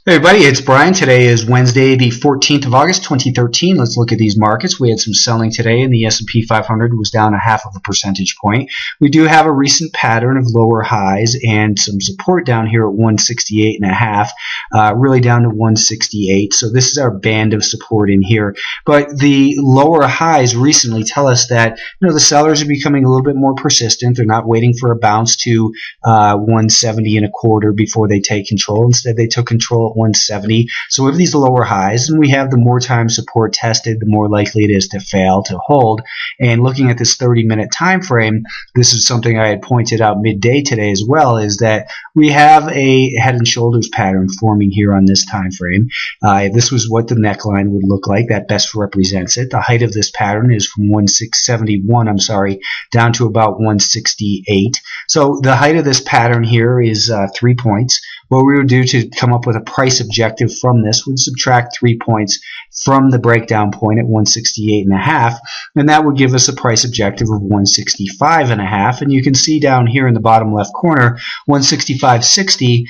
Hey everybody, it's Brian. Today is Wednesday, the 14th of August, 2013. Let's look at these markets. We had some selling today, and the S&P 500 was down 0.5 percentage point. We do have a recent pattern of lower highs and some support down here at 168.5, really down to 168. So this is our band of support in here. But the lower highs recently tell us that the sellers are becoming a little bit more persistent. They're not waiting for a bounce to 170.25 before they take control. Instead, they took control 170. So we have these lower highs, and we have the more time support tested, the more likely it is to fail to hold. And looking at this 30-minute time frame, this is something I had pointed out midday today as well, is that we have a head and shoulders pattern forming here on this time frame. This was what the neckline would look like. That best represents it. The height of this pattern is from 171, down to about 168. So the height of this pattern here is 3 points. What we would do to come up with a price objective from this would subtract 3 points from the breakdown point at 168.5, and that would give us a price objective of 165.5. And you can see down here in the bottom left corner, 165.60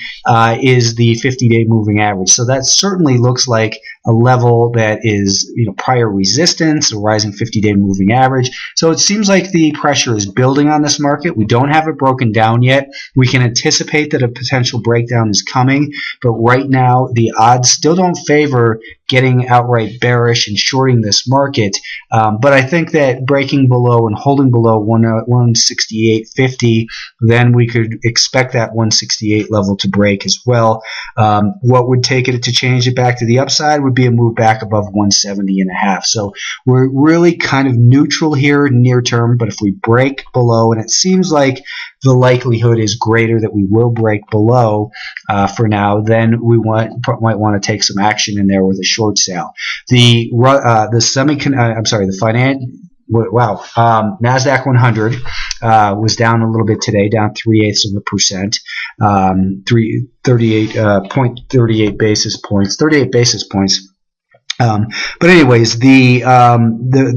is the 50-day moving average. So that certainly looks like a level that is prior resistance, a rising 50-day moving average. So it seems like the pressure is building on this market. We don't have it broken down yet. We can anticipate that a potential breakdown is coming, but right now the odds still don't favor getting outright bearish and shorting this market. But I think that breaking below and holding below 168.50, then we could expect that 168 level to break as well. What would take it to change it back to the upside would be a move back above 170.5. So we're really kind of neutral here near term, but if we break below, and it seems like the likelihood is greater that we will break below for now, then we might want to take some action in there with a short sale. Nasdaq 100 was down a little bit today, down 0.3%, 38 basis points. But anyways, the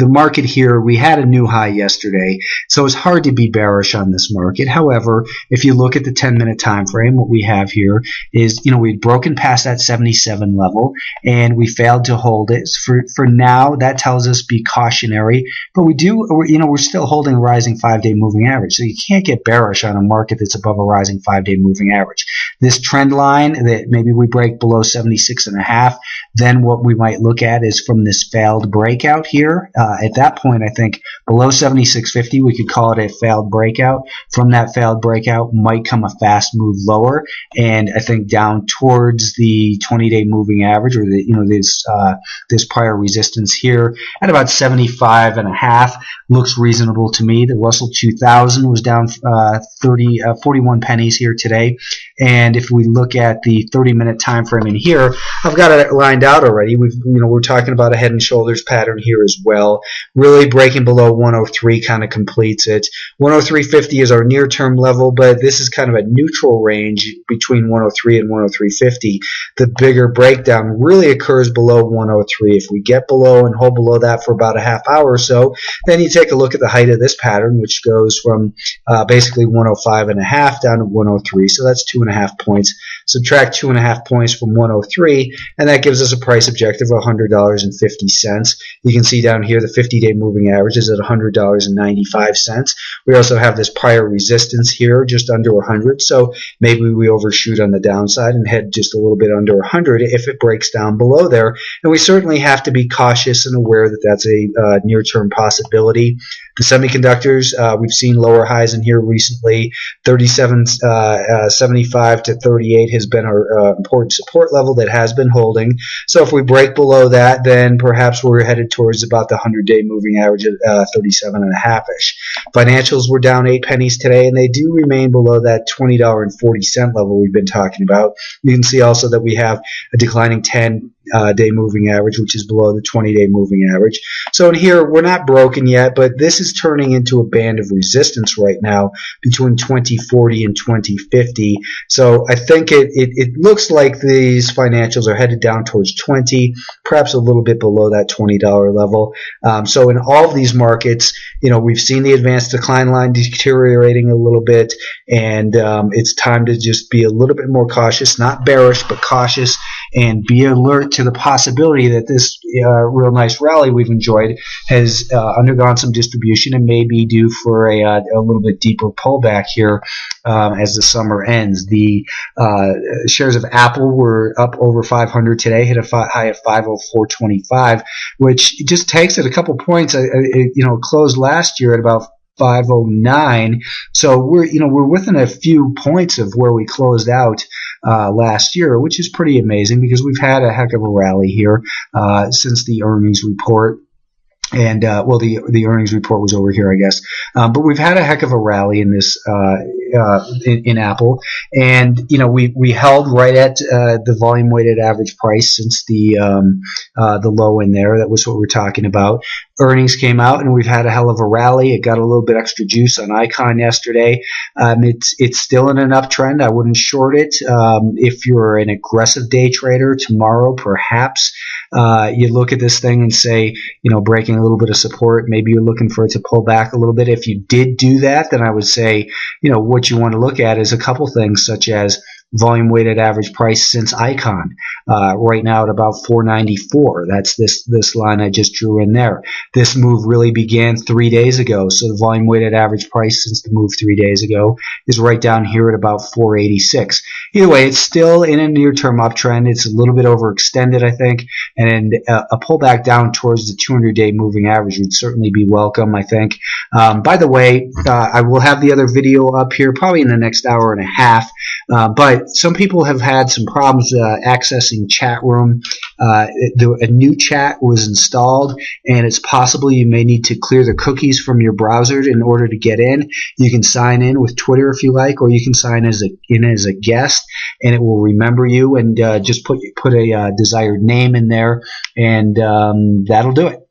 market here, we had a new high yesterday, so it's hard to be bearish on this market. However, if you look at the 10-minute time frame, what we have here is, we'd broken past that 77 level, and we failed to hold it. For now, that tells us be cautionary, but we're still holding a rising 5-day moving average, so you can't get bearish on a market that's above a rising 5-day moving average. This trend line that maybe we break below 76.5, then what we might look at is from this failed breakout here. At that point, I think below 76.50, we could call it a failed breakout. From that failed breakout might come a fast move lower, and I think down towards the 20-day moving average, or this prior resistance here at about 75.5 looks reasonable to me. The Russell 2000 was down 41 pennies here today, and if we look at the 30-minute time frame in here, I've got it lined out already. We're talking about a head and shoulders pattern here as well. Really breaking below 103 kind of completes it. 103.50 is our near-term level, but this is kind of a neutral range between 103 and 103.50. The bigger breakdown really occurs below 103. If we get below and hold below that for about a half hour or so, then you take a look at the height of this pattern, which goes from basically 105.5 down to 103. So that's 2.5 points. Subtract 2.5 points from 103, and that gives us a price objective of $100.50. You can see down here the 50-day moving average is at $100.95. We also have this prior resistance here just under 100, so maybe we overshoot on the downside and head just a little bit under 100 if it breaks down below there. And we certainly have to be cautious and aware that that's a near-term possibility. The semiconductors, we've seen lower highs in here recently. 37.75 to 38 has been our important support level that has been holding. So if we break below that, then perhaps we're headed towards about the 100-day moving average at 37.5-ish. Financials were down 8 pennies today, and they do remain below that $20.40 level we've been talking about. You can see also that we have a declining 10 day moving average, which is below the 20-day moving average. So in here, we're not broken yet, but this is turning into a band of resistance right now between 2040 and 2050. So I think it looks like these financials are headed down towards 20, perhaps a little bit below that $20 level. So in all of these markets, we've seen the advanced decline line deteriorating a little bit, and it's time to just be a little bit more cautious, not bearish, but cautious, and be alert to the possibility that this real nice rally we've enjoyed has undergone some distribution and may be due for a little bit deeper pullback here as the summer ends. The shares of Apple were up over 500 today, hit a high of 504.25, which just takes it a couple points. It closed last year at about 509, so we're within a few points of where we closed out last year, which is pretty amazing because we've had a heck of a rally here since the earnings report. And the earnings report was over here, I guess. But we've had a heck of a rally in this in Apple, and we held right at the volume weighted average price since the low in there. That was what we're talking about. Earnings came out, and we've had a hell of a rally. It got a little bit extra juice on Icon yesterday. It's still in an uptrend. I wouldn't short it. If you're an aggressive day trader tomorrow, perhaps you look at this thing and say, breaking a little bit of support. Maybe you're looking for it to pull back a little bit. If you did do that, then I would say, what you want to look at is a couple things, such as volume weighted average price since Icon, right now at about 494. That's this line I just drew in there. This move really began 3 days ago, so the volume weighted average price since the move 3 days ago is right down here at about 486. Either way, it's still in a near-term uptrend. It's a little bit overextended, I think, and a pullback down towards the 200-day moving average would certainly be welcome, I think. By the way, I will have the other video up here probably in the next hour and a half, but some people have had some problems accessing chat room. A new chat was installed, and it's possible you may need to clear the cookies from your browser in order to get in. You can sign in with Twitter if you like, or you can sign in as a guest, and it will remember you and just put a desired name in there, and that'll do it.